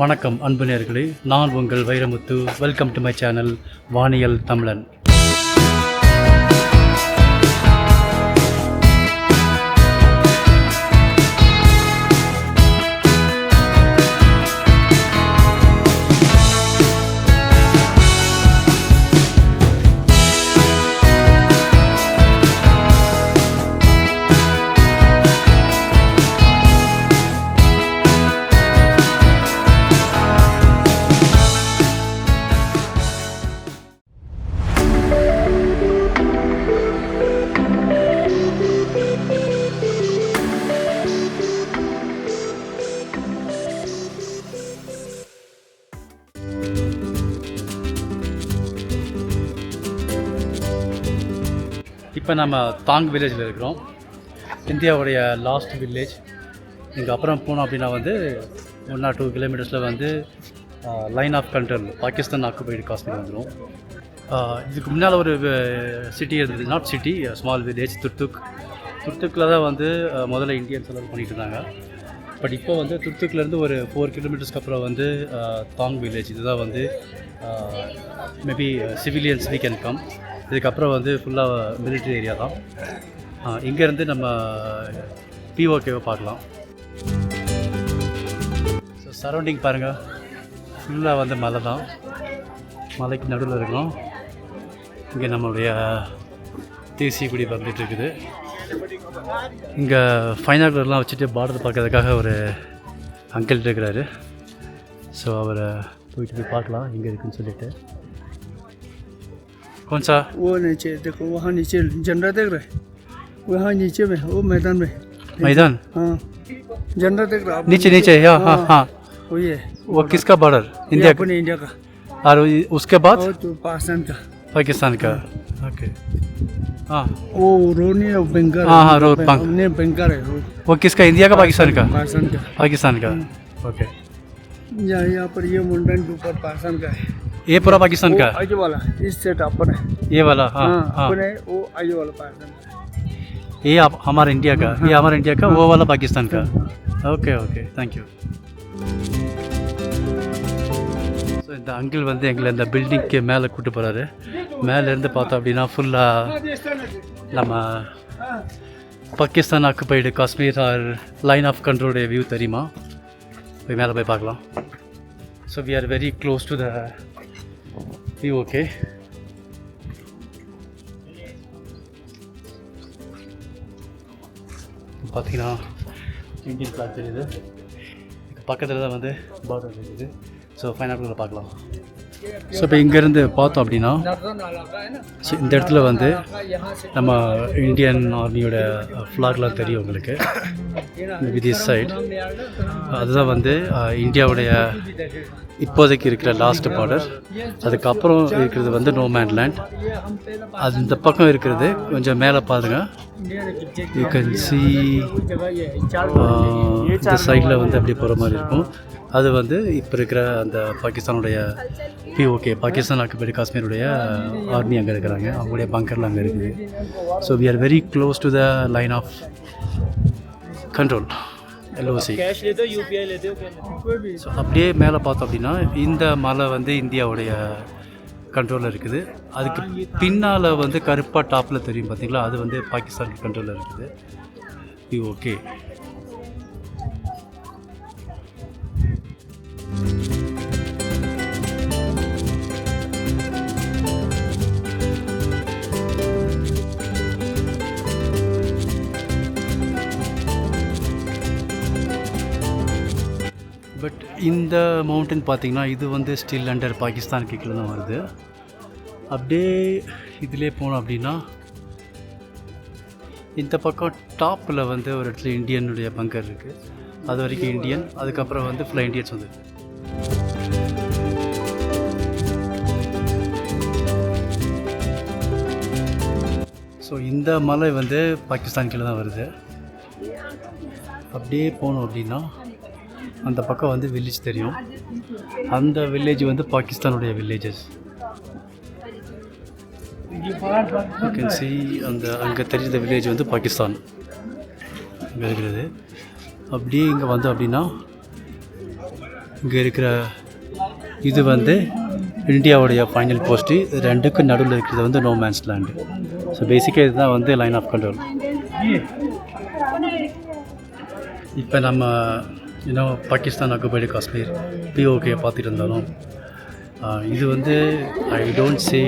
வணக்கம் அன்பு நேயர்களே, நான் உங்கள் Vairamuthu. Welcome to my channel வானியல் தமிழன். இப்போ நம்ம தாங் வில்லேஜில் இருக்கிறோம். இந்தியாவுடைய லாஸ்ட் வில்லேஜ். இங்கே அப்புறம் போனோம் அப்படின்னா வந்து 1 or 2 கிலோமீட்டர்ஸில் வந்து line of control, Pakistan occupied Kashmir வந்துடும். இதுக்கு முன்னால் ஒரு சிட்டி இருந்தது, நாட் சிட்டி, ஸ்மால் வில்லேஜ் துர்த்துக்கில் தான் வந்து முதல்ல இந்தியன்ஸ் எல்லாம் பண்ணிகிட்டு இருந்தாங்க. பட் இப்போ வந்து துர்த்துக்லேருந்து ஒரு 4 கிலோமீட்டர்ஸ்க்கு அப்புறம் வந்து தாங் வில்லேஜ். இதுதான் வந்து maybe civilians we can come. இதுக்கப்புறம் வந்து ஃபுல்லாக மிலிட்ரி ஏரியா தான். இங்கேருந்து நம்ம பிஓகேவை பார்க்கலாம். ஸோ சரௌண்டிங் பாருங்கள், ஃபுல்லாக வந்து மலை தான். மலைக்கு நடுவில் இருக்கணும். இங்கே நம்மளுடைய தேசிய கொடி வந்துட்டு இருக்குது. இங்கே ஃபைனாகுலர்லாம் வச்சுட்டு பார்டர் பார்க்கறதுக்காக ஒரு அங்கிள் இருக்கிறாரு. ஸோ அவரை போய் பார்க்கலாம் எங்கே இருக்குன்னு சொல்லிட்டு. कौन सा? वो नीचे देखो, वहाँ नीचे झंडा देख रहे, वहाँ नीचे में वो मैदान में. मैदान? हाँ, झंडा देख रहा. नीचे हाँ हाँ हाँ, वही है. वो किसका बॉर्डर? इंडिया का? इंडिया का. और उसके बाद तो पाकिस्तान का. पाकिस्तान का. ओके. हाँ, वो रोड नहीं है, बैंकर. हाँ हाँ, रोड नहीं, बैंकर है. वो किसका? इंडिया का? पाकिस्तान का? पाकिस्तान का. पाकिस्तान का. ओके. यहाँ पर ये मुंडन के ऊपर पाकिस्तान का है. ये पूरा पाकिस्तान का? आगे वाला इस सेट अपन है. ये वाला? हाँ हाँ. अपन है वो आगे वाला पाकिस्तान का. ये आप हमारा इंडिया का? ये हमारा इंडिया का, वो वाला पाकिस्तान का. Okay okay, thank you. ஸோ இந்த அங்கிள் வந்து எங்களை இந்த பில்டிங்க்கு மேலே கூப்பிட்டு போகிறாரு. மேலேருந்து பார்த்தோம் அப்படின்னா ஃபுல்லாக நம்ம Pakistan occupied Kashmir or line of கண்ட்ரோலுடைய வியூ தெரியுமா? போய் மேலே போய் பார்க்கலாம். So we are very close to the view. Okay, பார்த்தீங்கன்னா இந்தியன் ஃப்ளாக் தெரியுது. பக்கத்தில் தான் வந்து பார்டர் இருக்குது. ஸோ ஃபைனல் பார்க்கலாம். ஸோ இப்போ இங்கேருந்து பார்த்தோம் அப்படின்னா இந்த இடத்துல வந்து நம்ம இந்தியன் ஆர்மியோட ஃப்ளாக்லாம் தெரியும் உங்களுக்கு. வித் சைடு அதுதான் வந்து இந்தியாவுடைய இப்போதைக்கு இருக்கிற லாஸ்ட் பார்டர். அதுக்கப்புறம் இருக்கிறது வந்து நோ மேன் லேண்ட். அது இந்த பக்கம் இருக்கிறது கொஞ்சம் மேலே பாருங்க. யூ கேன் சி இந்த சைடில் வந்து அப்படி போகிற மாதிரி இருக்கும். அது வந்து இப்போ இருக்கிற அந்த பாகிஸ்தானுடைய பிஓகே, பாகிஸ்தான் ஆக்குபைடு காஷ்மீருடைய ஆர்மி அங்கே இருக்கிறாங்க. அவங்களுடைய பங்கர்லாம் அங்கே இருக்குது. So we are very close to the line of control, LOC. So அப்படியே மேலே பார்த்தோம் அப்படின்னா இந்த மலை வந்து இந்தியாவுடைய கண்ட்ரோலில் இருக்குது. அதுக்கு பின்னால் வந்து கருப்பாக டாப்பில் தெரியும் பார்த்தீங்களா, அது வந்து பாகிஸ்தான் கண்ட்ரோலில் இருக்குது. பிஓகே. பட் இந்த மவுண்டன் பார்த்திங்கன்னா இது வந்து ஸ்டில் அண்டர் பாகிஸ்தானுக்கு கீழே தான் வருது. அப்படியே இதிலே போனோம் அப்படின்னா இந்த பக்கம் டாப்பில் வந்து ஒரு இடத்துல இந்தியனுடைய பங்கர் இருக்குது. அது வரைக்கும் இந்தியன், அதுக்கப்புறம் வந்து ஃபுல்லாக இந்தியன்ஸ் வந்து. ஸோ இந்த மலை வந்து பாகிஸ்தான் கீழே தான் வருது. அப்படியே போனோம் அப்படின்னா அந்த பக்கம் வந்து வில்லேஜ் தெரியும். அந்த வில்லேஜ் வந்து பாகிஸ்தானுடைய வில்லேஜஸ். யூ கேன் see அந்த அங்கே தெரிஞ்ச வில்லேஜ் வந்து பாகிஸ்தான் இங்கே இருக்கிறது. அப்படியே இங்கே வந்து அப்படின்னா இங்கே இருக்கிற இது வந்து இந்தியாவுடைய ஃபைனல் போஸ்ட்டு. ரெண்டுக்கும் நடுவில் இருக்கிறது வந்து நோ மேன்ஸ் லேண்டு. ஸோ பேசிக்காக இதுதான் வந்து லைன் ஆஃப் கண்ட்ரோல். இப்போ நம்ம இன்னும் பாகிஸ்தான் ஆக்குபைடு காஷ்மீர் பிஓகே பார்த்துட்டு இருந்தாலும் இது வந்து ஐ டோன்ட் சே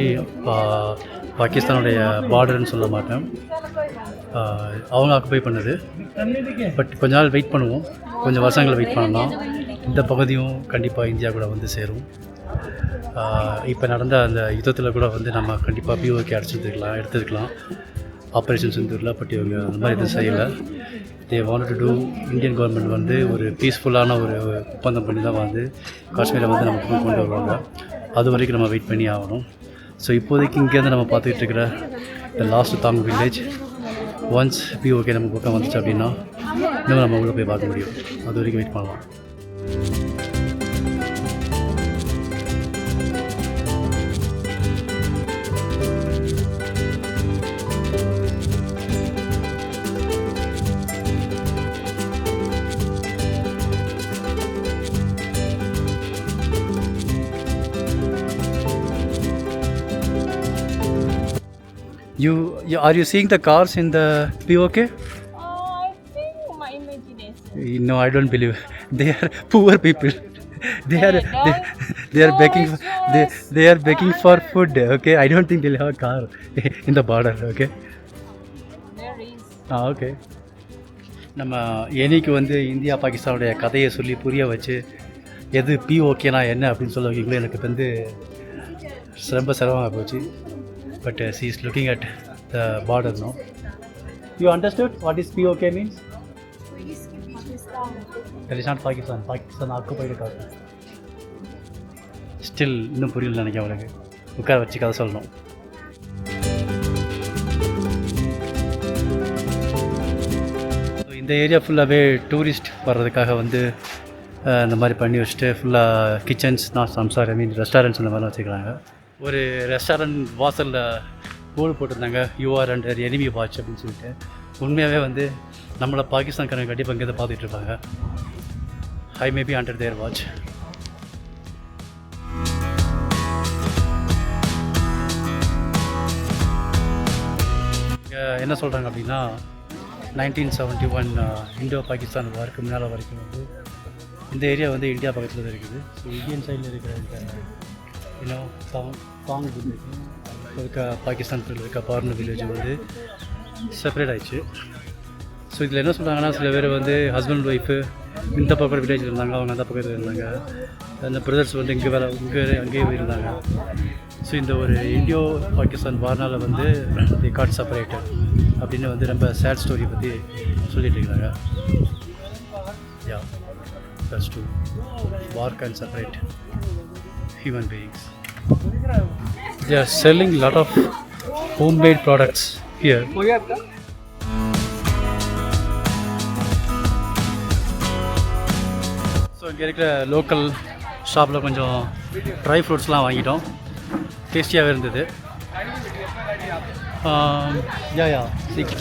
பாகிஸ்தானுடைய பார்டர்னு சொல்ல மாட்டேன். அவங்க ஆக்குபை பண்ணுது. பட் கொஞ்ச நாள் வெயிட் பண்ணுவோம், கொஞ்சம் வருஷங்கள் வெயிட் பண்ணலாம். இந்த பகுதியும் கண்டிப்பாக இந்தியா கூட வந்து சேரும். இப்போ நடந்த அந்த யுத்தத்தில் கூட வந்து நம்ம கண்டிப்பாக பிஓகே எடுத்துருக்கலாம் ஆப்ரேஷன் சிந்தூரில். பட் இவங்க அந்த மாதிரி எதுவும் செய்யலை. They want to do. Indian government வந்து ஒரு பீஸ்ஃபுல்லான ஒரு ஒப்பந்தம் பண்ணி தான் வந்து காஷ்மீரை வந்து நமக்கு கொண்டு வருவாங்க. அது வரைக்கும் நம்ம வெயிட் பண்ணி ஆகணும். ஸோ இப்போதைக்கு இங்கேருந்து நம்ம பார்த்துக்கிட்டு இருக்கிற இந்த லாஸ்ட் தாங் வில்லேஜ் ஒன்ஸ் பிஓகே நம்ம பக்கம் வந்துச்சு அப்படின்னா இன்னும் நம்ம உள்ளே போய் பார்க்க முடியும். அது வரைக்கும் வெயிட் பண்ணலாம். Are you seeing the cars in the POK? I think my imagination. No, I don't believe. They are poor people. They are begging. They are begging for food. Okay, I don't think they'll have a car in the border. Okay. There is. Okay. நம்ம என்னைக்கு வந்து India பாகிஸ்தானுடைய கதையை சொல்லி புரிய வச்சு எது பிஓகேனா என்ன அப்படின்னு சொல்ல வைக்கீங்களோ எனக்கு வந்து ரொம்ப சிரமமாக போச்சு. But she is looking at the border now. You understood what is POK means? That is not Pakistan. Pakistan occupied Kashmir. Still இன்னும் புரியல நினைக்கிறேன். அவளுக்கு உட்கார வச்சு கதை சொல்லணும். இந்த ஏரியா ஃபுல்லாகவே டூரிஸ்ட் வர்றதுக்காக வந்து இந்த மாதிரி பண்ணி வச்சுட்டு ஃபுல்லாக கிச்சன்ஸ் ரெஸ்டாரண்ட்ஸ் இந்த மாதிரிலாம் வச்சுக்கிறாங்க. ஒரு ரெஸ்டாரண்ட் வாசலில் போர்டு போட்டிருந்தாங்க யூஆர் அண்டர் எனிமி வாட்ச் அப்படின்னு சொல்லிட்டு. உண்மையாகவே வந்து நம்மளை பாகிஸ்தான்காரங்க கண்டிப்பாக இங்கே தான் பார்த்துட்டு இருப்பாங்க. I may be under their watch. என்ன சொல்கிறாங்க அப்படின்னா 1971 இந்தோ பாகிஸ்தான் வாருக்கு முன்னால் வரைக்கும் வந்து இந்த ஏரியா வந்து இந்தியா பக்கத்தில் தான் இருக்குது. ஸோ இந்தியன் சைடில் இருக்கிற இன்னும் தாங் வில்லேஜ் இருக்க பாகிஸ்தான் இருக்க பார்னர் வில்லேஜ் வந்து செப்பரேட் ஆயிடுச்சு. ஸோ இதில் என்ன சொல்கிறாங்கன்னா சில பேர் வந்து ஹஸ்பண்ட் ஒய்ஃபு இந்த பக்கம் வில்லேஜில் இருந்தாங்க, அவங்க அந்த பக்கத்தில் இருந்தாங்க. அந்த பிரதர்ஸ் வந்து அங்கேயே இருந்தாங்க. ஸோ இந்த ஒரு இந்தியோ பாகிஸ்தான் வார்னால் வந்து தி காட் செப்பரேட்டட் அப்படின்னு வந்து ரொம்ப சேட் ஸ்டோரி பற்றி சொல்லிட்டு இருக்கிறாங்க. Yeah that's true. War can separate human beings. They are selling a lot of homemade products here. So இங்கே இருக்கிற லோக்கல் ஷாப்பில் கொஞ்சம் ட்ரை ஃப்ரூட்ஸ்லாம் வாங்கிட்டோம். டேஸ்டியாகவே இருந்தது.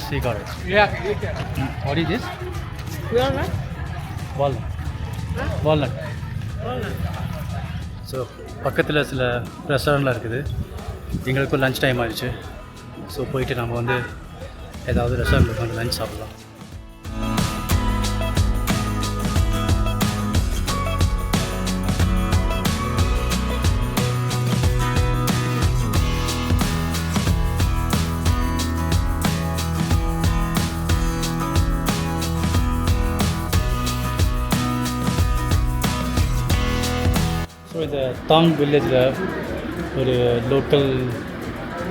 சீக்காடு. What is this? Walnut. So பக்கத்தில் சில ரெஸ்டாரண்ட்லாம் இருக்குது. எங்களுக்கும் லன்ச் டைம் ஆகிடுச்சு. ஸோ போயிட்டு நம்ம வந்து ஏதாவது ரெஸ்டாரண்ட்டில் உட்காந்து லன்ச் சாப்பிட்லாம். ஸோ இந்த தாங் வில்லேஜில் ஒரு லோக்கல்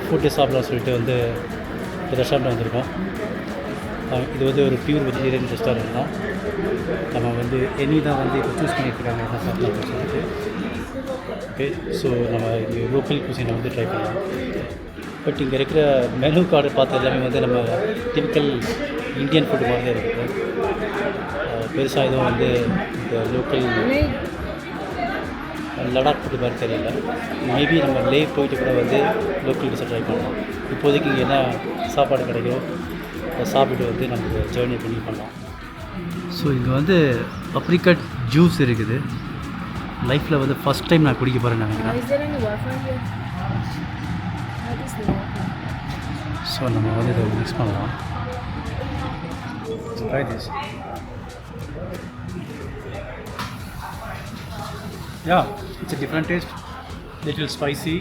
ஃபுட்டு சாப்பிடலாம் சொல்லிட்டு வந்து ரெஸ்டாரண்ட் வந்திருக்கோம். இது வந்து ஒரு பியூர் வெஜிடேரியன் ரெஸ்டாரண்ட் தான். நம்ம வந்து எனி தான் வந்து இப்போ சூஸ் பண்ணியிருக்காங்க என்ன சாப்பிடலாம் சொல்லிட்டு. ஓகே, ஸோ நம்ம இங்கே லோக்கல் குசினை வந்து ட்ரை பண்ணலாம். பட் இங்கே இருக்கிற மெனு கார்டு பார்த்து எல்லாமே வந்து நம்ம டிபிக்கல் இந்தியன் ஃபுட்டு மாதிரி தான் இருக்குது. பெருசாக எதுவும் வந்து இந்த லோக்கல் லடாக் ஃபுட்டு மாதிரி தெரியல. மேபி நம்ம லே போயிட்டு கூட வந்து லோக்கல் டிஷ்ஷை ட்ரை பண்ணலாம். இப்போதைக்கு இங்கே என்ன சாப்பாடு கிடைக்கோ அதை சாப்பிட்டு வந்து நம்ம ஜேர்னி பண்ணி பண்ணலாம். ஸோ இங்கே வந்து அப்ரிகட் ஜூஸ் இருக்குது. லைஃப்பில் வந்து ஃபஸ்ட் டைம் நான் குடிக்க போகிறேன்னு நினைக்கிறேன். Is there any water here? What is the water? So நம்ம வந்து இதை மிக்ஸ் பண்ணலாம். Try this. Yeah, it's a different taste, little spicy.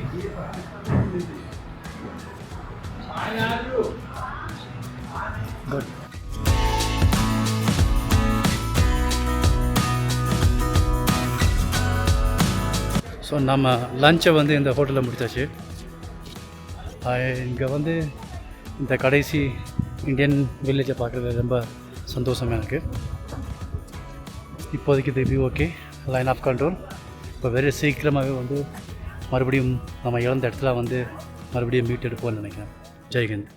Good. So நம்ம லஞ்சை வந்து இந்த ஹோட்டலில் முடிச்சாச்சு. இங்கே வந்து இந்த கடைசி இந்தியன் வில்லேஜை பார்க்குறது ரொம்ப சந்தோஷமாக இருக்குது. இப்போதைக்கு இது ஓகே, லைன் ஆஃப் கண்ட்ரோல். இப்போ வெரி சீக்கிரமாகவே வந்து மறுபடியும் நம்ம இழந்த இடத்துல வந்து மறுபடியும் மீட் எடுப்போம்னு நினைக்கிறேன். ஜெய்ஹிந்த்.